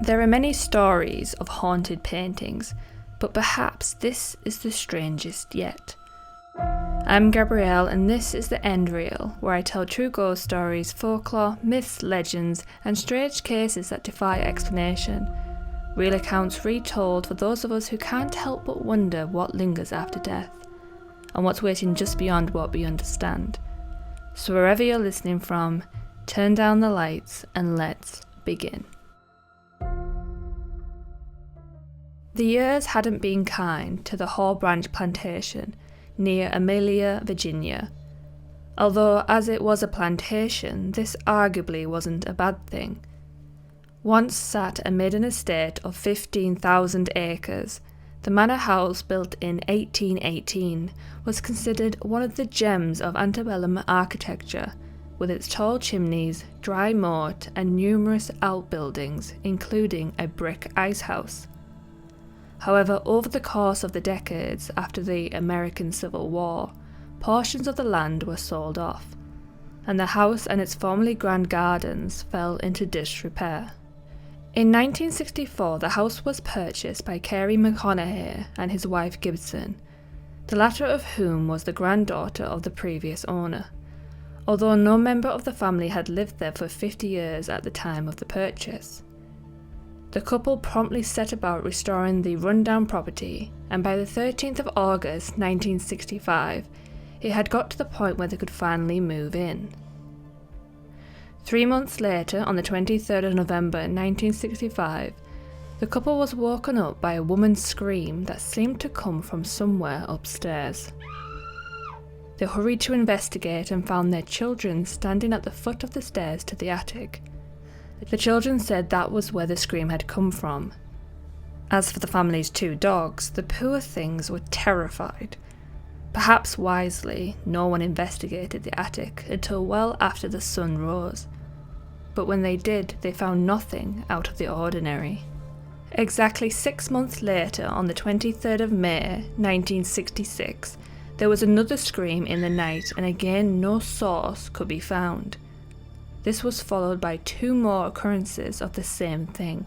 There are many stories of haunted paintings, but perhaps this is the strangest yet. I'm Gabrielle, and this is TheEndReel, where I tell true ghost stories, folklore, myths, legends, and strange cases that defy explanation. Real accounts retold for those of us who can't help but wonder what lingers after death, and what's waiting just beyond what we understand. So wherever you're listening from, turn down the lights and let's begin. The years hadn't been kind to the Haw Branch Plantation near Amelia, Virginia. Although, as it was a plantation, this arguably wasn't a bad thing. Once sat amid an estate of 15,000 acres, the manor house, built in 1818, was considered one of the gems of antebellum architecture, with its tall chimneys, dry moat, and numerous outbuildings, including a brick icehouse. However, over the course of the decades after the American Civil War, portions of the land were sold off, and the house and its formerly grand gardens fell into disrepair. In 1964, the house was purchased by Cary McConnaughey and his wife Gibson, the latter of whom was the granddaughter of the previous owner, although no member of the family had lived there for 50 years at the time of the purchase. The couple promptly set about restoring the rundown property, and by the 13th of August 1965, it had got to the point where they could finally move in. 3 months later, on the 23rd of November 1965, the couple was woken up by a woman's scream that seemed to come from somewhere upstairs. They hurried to investigate and found their children standing at the foot of the stairs to the attic. The children said that was where the scream had come from. As for the family's 2 dogs, the poor things were terrified. Perhaps wisely, no one investigated the attic until well after the sun rose. But when they did, they found nothing out of the ordinary. Exactly 6 months later, on the 23rd of May 1966, there was another scream in the night, and again no source could be found. This was followed by 2 more occurrences of the same thing,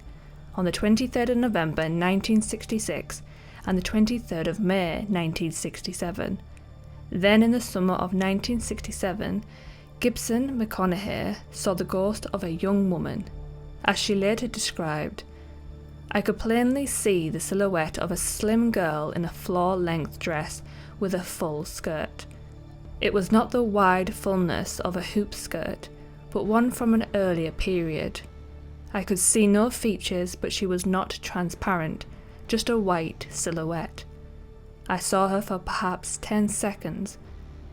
on the 23rd of November 1966 and the 23rd of May 1967. Then in the summer of 1967, Gibson McConnaughey saw the ghost of a young woman. As she later described, "I could plainly see the silhouette of a slim girl in a floor-length dress with a full skirt. It was not the wide fullness of a hoop skirt, but one from an earlier period. I could see no features, but she was not transparent, just a white silhouette. I saw her for perhaps 10 seconds.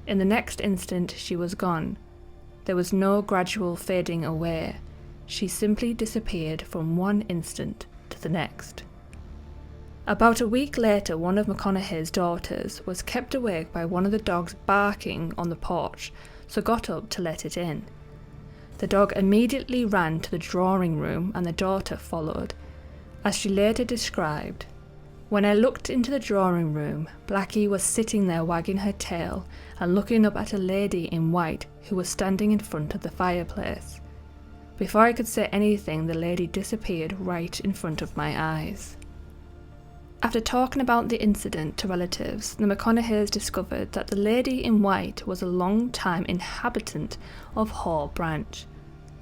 In the next instant she was gone. There was no gradual fading away. She simply disappeared from one instant to the next." About a week later, one of McConaughey's daughters was kept awake by one of the dogs barking on the porch, so got up to let it in. The dog immediately ran to the drawing room and the daughter followed. As she later described, "When I looked into the drawing room, Blackie was sitting there wagging her tail and looking up at a lady in white who was standing in front of the fireplace. Before I could say anything, the lady disappeared right in front of my eyes." After talking about the incident to relatives, the McConaughey's discovered that the lady in white was a long-time inhabitant of Haw Branch.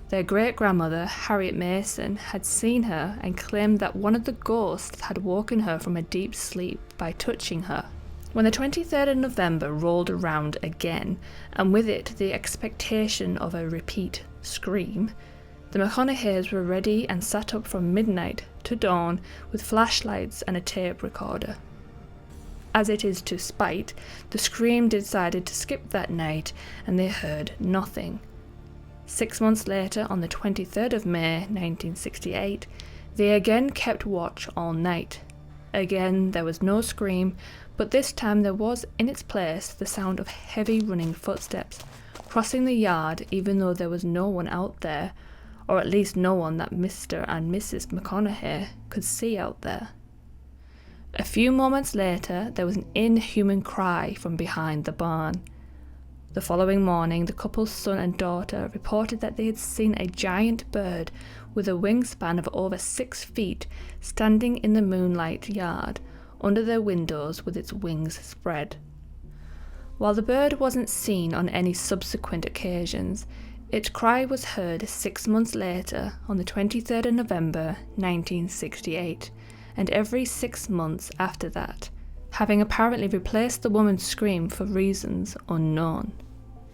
Their great-grandmother, Harriet Mason, had seen her and claimed that one of the ghosts had woken her from a deep sleep by touching her. When the 23rd of November rolled around again, and with it the expectation of a repeat scream, the McConaughey's were ready and sat up from midnight to dawn with flashlights and a tape recorder. As it is to spite, the scream decided to skip that night and they heard nothing. 6 months later, on the 23rd of May 1968, they again kept watch all night. Again there was no scream, but this time there was in its place the sound of heavy running footsteps crossing the yard, even though there was no one out there, or at least no one that Mr. and Mrs. McConnaughey could see out there. A few moments later, there was an inhuman cry from behind the barn. The following morning, the couple's son and daughter reported that they had seen a giant bird with a wingspan of over 6 feet standing in the moonlight yard under their windows with its wings spread. While the bird wasn't seen on any subsequent occasions, its cry was heard 6 months later on the 23rd of November 1968, and every 6 months after that, having apparently replaced the woman's scream for reasons unknown.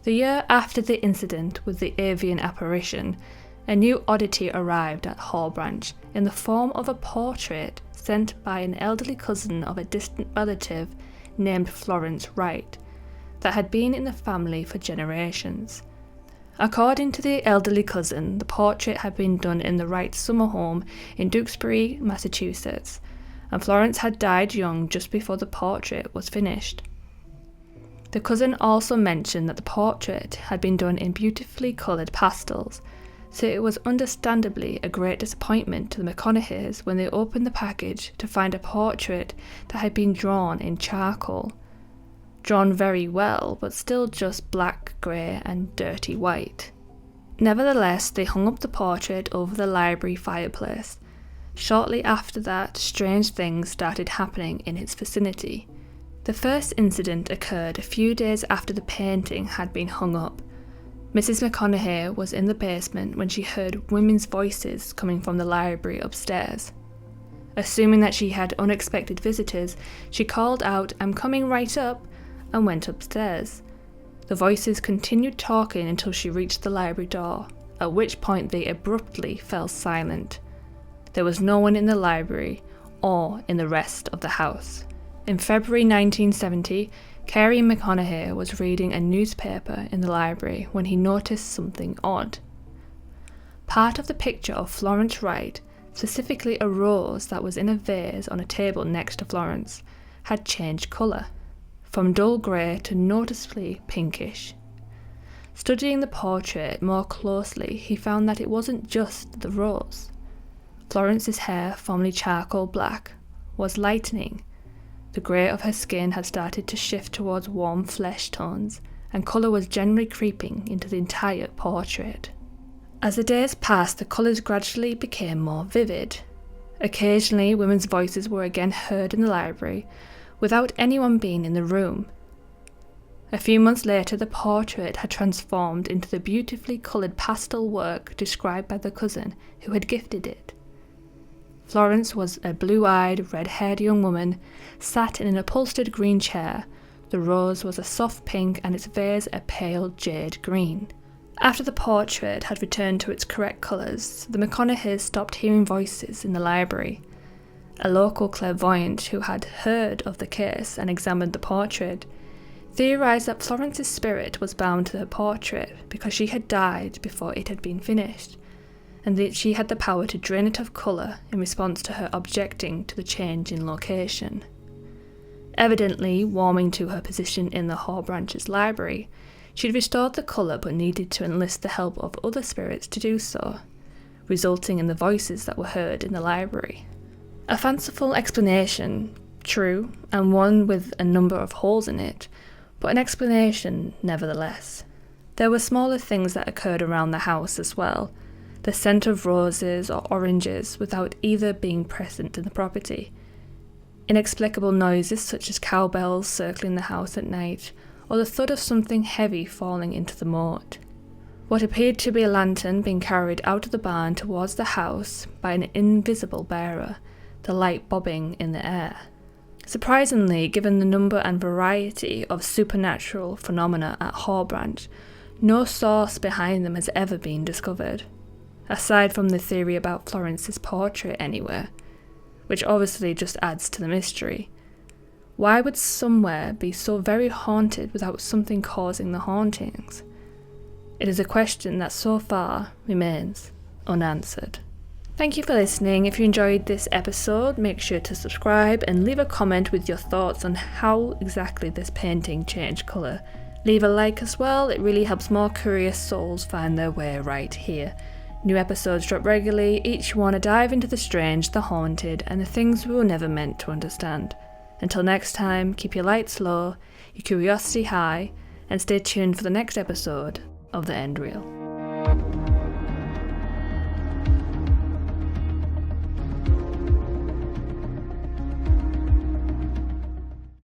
The year after the incident with the avian apparition, a new oddity arrived at Haw Branch in the form of a portrait sent by an elderly cousin of a distant relative named Florence Wright that had been in the family for generations. According to the elderly cousin, the portrait had been done in the Wright summer home in Duxbury, Massachusetts, and Florence had died young just before the portrait was finished. The cousin also mentioned that the portrait had been done in beautifully coloured pastels, so it was understandably a great disappointment to the McConnaughey's when they opened the package to find a portrait that had been drawn in charcoal. Drawn very well, but still just black, grey and dirty white. Nevertheless, they hung up the portrait over the library fireplace. Shortly after that, strange things started happening in its vicinity. The first incident occurred a few days after the painting had been hung up. Mrs. McConnaughey was in the basement when she heard women's voices coming from the library upstairs. Assuming that she had unexpected visitors, she called out, "I'm coming right up," and went upstairs. The voices continued talking until she reached the library door, at which point they abruptly fell silent. There was no one in the library or in the rest of the house. In February 1970, Carrie McConnaughey was reading a newspaper in the library when he noticed something odd. Part of the picture of Florence Wright, specifically a rose that was in a vase on a table next to Florence, had changed colour, from dull grey to noticeably pinkish. Studying the portrait more closely, he found that it wasn't just the rose. Florence's hair, formerly charcoal black, was lightening. The grey of her skin had started to shift towards warm flesh tones, and colour was generally creeping into the entire portrait. As the days passed, the colours gradually became more vivid. Occasionally, women's voices were again heard in the library, without anyone being in the room. A few months later, the portrait had transformed into the beautifully coloured pastel work described by the cousin who had gifted it. Florence was a blue-eyed, red-haired young woman, sat in an upholstered green chair. The rose was a soft pink and its vase a pale jade green. After the portrait had returned to its correct colours, the McConaughey's stopped hearing voices in the library. A local clairvoyant who had heard of the case and examined the portrait theorised that Florence's spirit was bound to the portrait because she had died before it had been finished, and that she had the power to drain it of colour in response to her objecting to the change in location. Evidently warming to her position in the Haw Branch's library, she had restored the colour but needed to enlist the help of other spirits to do so, resulting in the voices that were heard in the library. A fanciful explanation, true, and one with a number of holes in it, but an explanation nevertheless. There were smaller things that occurred around the house as well, the scent of roses or oranges without either being present in the property. Inexplicable noises such as cowbells circling the house at night, or the thud of something heavy falling into the moat. What appeared to be a lantern being carried out of the barn towards the house by an invisible bearer, the light bobbing in the air. Surprisingly, given the number and variety of supernatural phenomena at Haw Branch, no source behind them has ever been discovered, aside from the theory about Florence's portrait anywhere, which obviously just adds to the mystery. Why would somewhere be so very haunted without something causing the hauntings? It is a question that so far remains unanswered. Thank you for listening. If you enjoyed this episode, make sure to subscribe and leave a comment with your thoughts on how exactly this painting changed colour. Leave a like as well, it really helps more curious souls find their way right here. New episodes drop regularly, each one a dive into the strange, the haunted, and the things we were never meant to understand. Until next time, keep your lights low, your curiosity high, and stay tuned for the next episode of The End Reel.